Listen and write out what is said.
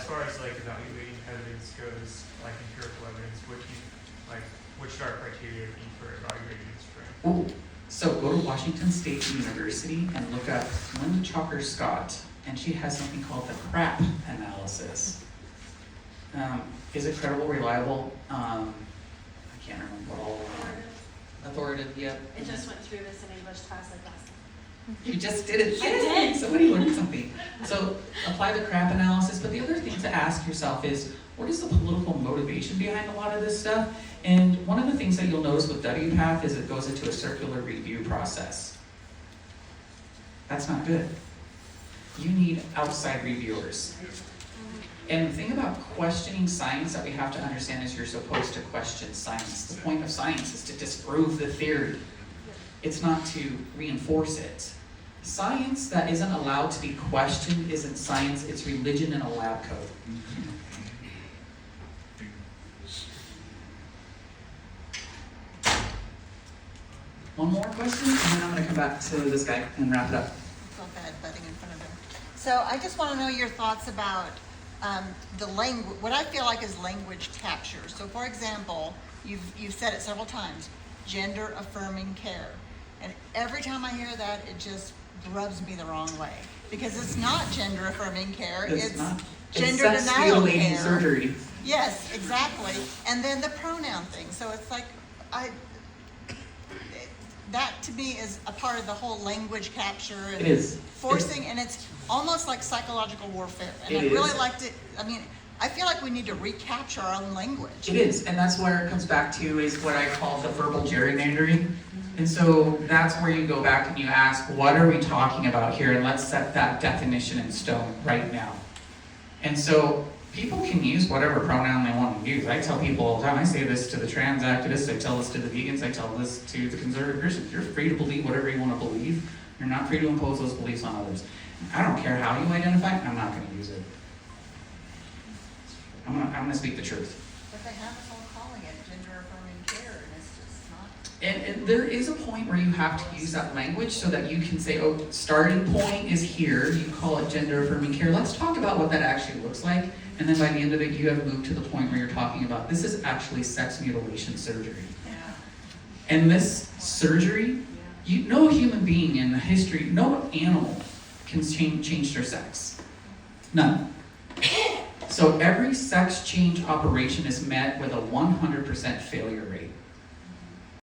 far as like evaluating evidence goes, like empirical evidence, what should our criteria be for evaluating strength? Ooh. So go to Washington State University and look up Linda Chalker Scott, and she has something called the CRAP analysis. Is it credible, reliable? I can't remember what all. Authoritative, yep. I just went through this in English class like last time. You just did it. I did. Somebody learned something. So apply the CRAP analysis, but the other thing to ask yourself is, what is the political motivation behind a lot of this stuff? And one of the things that you'll notice with WPATH is it goes into a circular review process. That's not good. You need outside reviewers. And the thing about questioning science that we have to understand is you're supposed to question science. The point of science is to disprove the theory. It's not to reinforce it. Science that isn't allowed to be questioned isn't science, it's religion in a lab coat. One more question, and then I'm going to come back to this guy and wrap it up. I felt bad butting in front of him. So I just want to know your thoughts about the language, what I feel like is language capture. So for example, you've said it several times, gender affirming care. And every time I hear that, it just rubs me the wrong way. Because it's not gender affirming care, it's not. gender It's sex denial mutilating care. surgery. Yes, exactly. And then the pronoun thing. So it's like, that to me is a part of the whole language capture and It is. forcing, and it's almost like psychological warfare. And It I'd really is. like to, I feel like we need to recapture our own language. It is, and that's where it comes back to is what I call the verbal gerrymandering. And so that's where you go back and you ask, what are we talking about here? And let's set that definition in stone right now. And so people can use whatever pronoun they want to use. I tell people all the time, I say this to the trans activists, I tell this to the vegans, I tell this to the conservative Christians. You're free to believe whatever you want to believe. You're not free to impose those beliefs on others. I don't care how you identify, I'm not going to use it. I'm going to speak the truth. But they have us all calling it gender affirming care, and it's just not. And there is a point where you have to use that language so that you can say, oh, starting point is here, you call it gender affirming care. Let's talk about what that actually looks like. And then by the end of it, you have moved to the point where you're talking about, this is actually sex mutilation surgery. Yeah. And this surgery, no human being in the history, no animal can change their sex. None. So every sex change operation is met with a 100% failure rate.